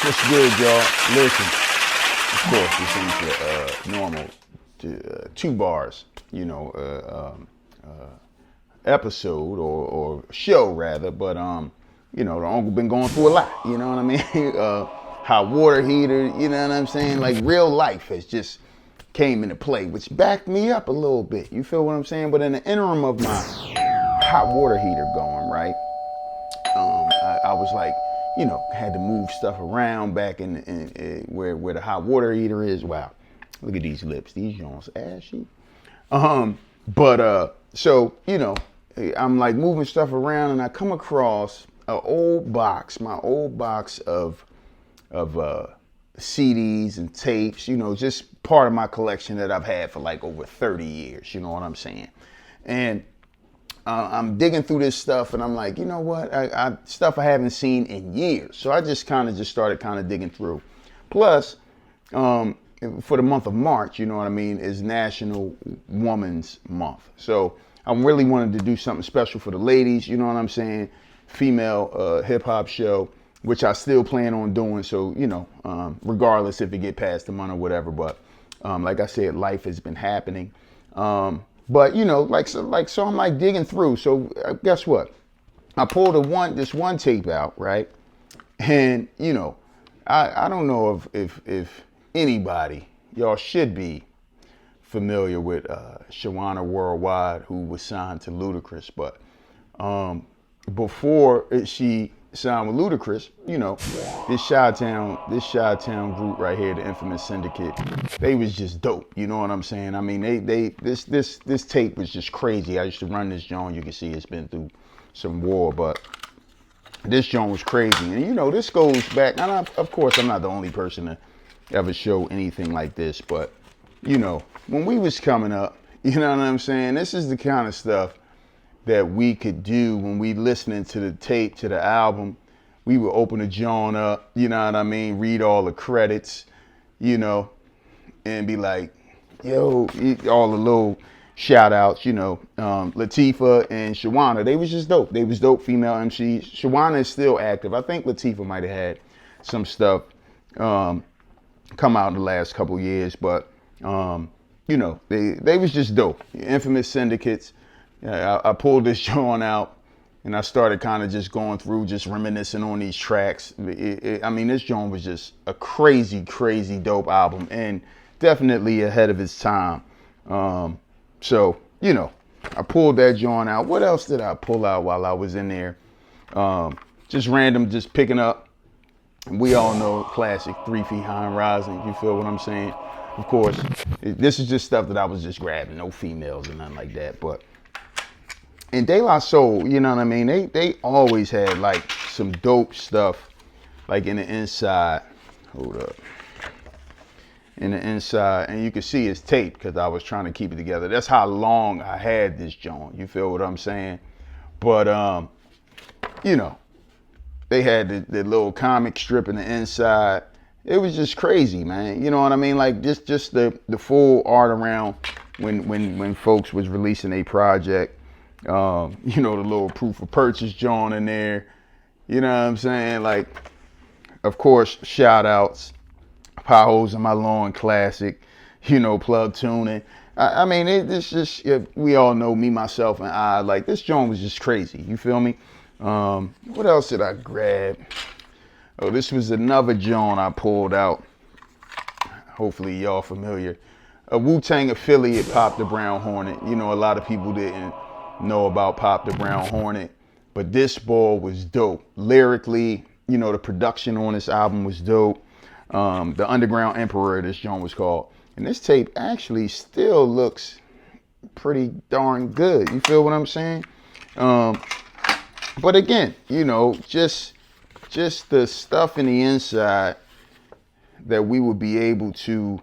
What's good, y'all? Listen, of course, this ain't your normal two bars, episode or show rather, but the uncle been going through a lot. You know what I mean? Hot water heater. You know what I'm saying? Like real life has just came into play, which backed me up a little bit. You feel what I'm saying? But in the interim of my hot water heater going right, I was like, had to move stuff around back in where the hot water heater is. Wow, look at these lips. These Jones ashy. I'm like moving stuff around, and I come across my old box of CDs and tapes. Just part of my collection that I've had for like over 30 years. You know what I'm saying? And I'm digging through this stuff, and I'm like, you know what? Stuff I haven't seen in years. So I just started digging through. Plus, for the month of March, you know what I mean, is National Women's Month. So I really wanted to do something special for the ladies. You know what I'm saying? Female hip hop show, which I still plan on doing. So regardless if it get past the month or whatever. But like I said, life has been happening. But so I'm like digging through. So guess what? I pulled this one tape out, right? And I don't know if anybody, y'all should be familiar with Shawana Worldwide, who was signed to Ludacris, but before she signed with Ludacris, this Chi-Town group right here, the Infamous Syndicate, they was just dope. You know what I'm saying? I mean, this tape was just crazy. I used to run this joint. You can see it's been through some war, but this joint was crazy. And this goes back, and of course I'm not the only person to ever show anything like this, but when we was coming up, you know what I'm saying? This is the kind of stuff that we could do when we listening to the tape, to the album. We would open the joint up, you know what I mean? Read all the credits, and be like, yo, all the little shout outs, Latifah and Shawana, they was just dope. They was dope female MCs. Shawana is still active. I think Latifah might have had some stuff come out in the last couple years, but they was just dope. Infamous Syndicates. I pulled this joint out, and I started kind of just going through, just reminiscing on these tracks. This joint was just a crazy, crazy dope album, and definitely ahead of its time. So I pulled that joint out. What else did I pull out while I was in there? Just random, just picking up. We all know classic 3 Feet High and Rising. You feel what I'm saying? Of course, this is just stuff that I was just grabbing. No females or nothing like that. But in De La Soul, you know what I mean? They always had like some dope stuff, like in the inside. Hold up. In the inside, and you can see it's taped because I was trying to keep it together. That's how long I had this joint. You feel what I'm saying? But they had the little comic strip in the inside. It was just crazy, man. You know what I mean? Like just the full art around when folks was releasing a project. The little proof of purchase joint in there. You know what I'm saying? Like, of course, shout outs. Potholes in My Lawn classic. Plug tuning. It's just, we all know me, myself, and I. Like, this joint was just crazy. You feel me? What else did I grab? Oh, this was another joint I pulled out. Hopefully y'all familiar. A Wu-Tang affiliate, Pop the Brown Hornet. A lot of people didn't know about Pop the Brown Hornet, but this ball was dope. Lyrically, the production on this album was dope. The Underground Emperor, this joint was called. And this tape actually still looks pretty darn good. You feel what I'm saying? But again, just the stuff in the inside that we would be able to,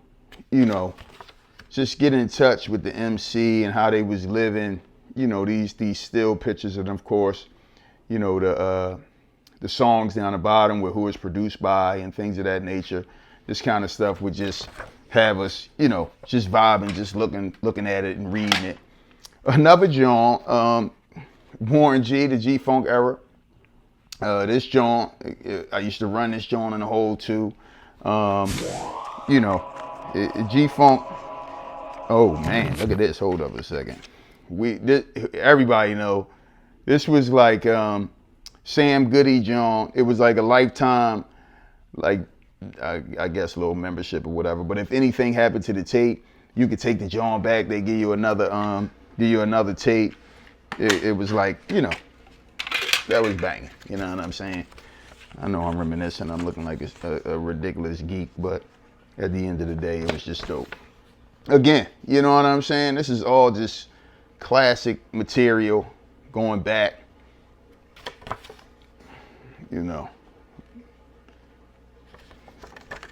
just get in touch with the MC and how they was living, these still pictures, and of course, the songs down the bottom with who it's produced by and things of that nature. This kind of stuff would just have us, just vibing, just looking at it and reading it. Another joint, Warren G, the G-Funk era. This joint, I used to run this joint in the hole too. Um, you know, G-Funk. Oh man, look at this. Hold up a second. Everybody know this was like Sam Goody joint. It was like a lifetime, like I guess little membership or whatever. But if anything happened to the tape, you could take the joint back. They give you another tape. It was like, that was banging. You know what I'm saying? I know I'm reminiscing. I'm looking like a ridiculous geek, but at the end of the day, it was just dope. Again, you know what I'm saying? This is all just classic material going back.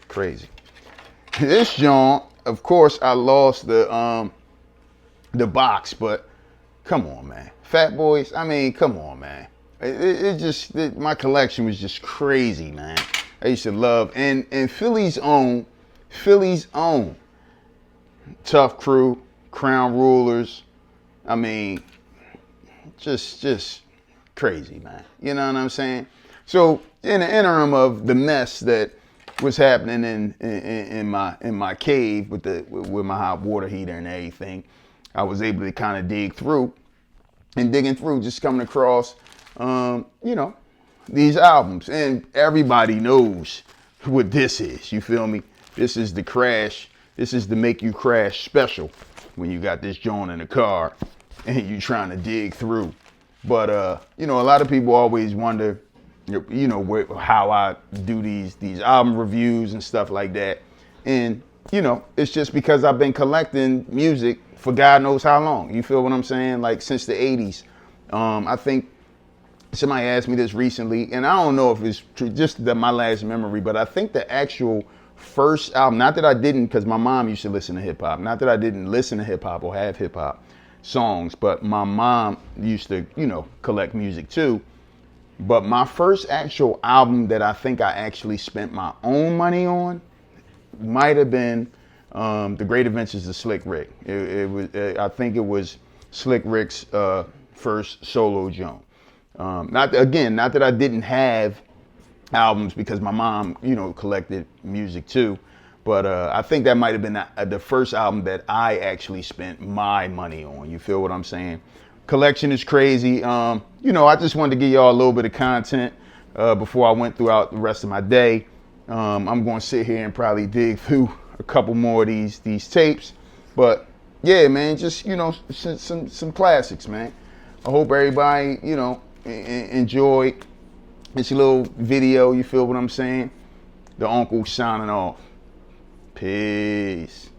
Crazy. This joint, of course, I lost the box, but come on, man. Fat Boys, I mean, come on, man. My collection was just crazy, man. I used to love, and Philly's own, Tough Crew, Crown Rulers. I mean, just crazy, man. You know what I'm saying? So in the interim of the mess that was happening in my cave with my hot water heater and everything, I was able to kind of digging through, just coming across, these albums. And everybody knows what this is. You feel me? This is the crash. This is the make you crash special when you got this joint in the car and you trying to dig through. But, a lot of people always wonder, how I do these album reviews and stuff like that. And, it's just because I've been collecting music for God knows how long. You feel what I'm saying? Like since the 80s. I think somebody asked me this recently, and I don't know if it's true, just my last memory, but I think the actual first album, not that I didn't, because my mom used to listen to hip hop, not that I didn't listen to hip hop or have hip hop songs, but my mom used to, collect music too. But my first actual album that I think I actually spent my own money on might have been The Great Adventures of Slick Rick. I think it was Slick Rick's first solo joint. Not that I didn't have albums, because my mom, collected music too. But I think that might have been the first album that I actually spent my money on. You feel what I'm saying? Collection is crazy. I just wanted to give y'all a little bit of content before I went throughout the rest of my day. I'm going to sit here and probably dig through a couple more of these tapes. But yeah, man, just, some classics, man. I hope everybody, enjoyed this little video. You feel what I'm saying? The uncle signing off. Peace.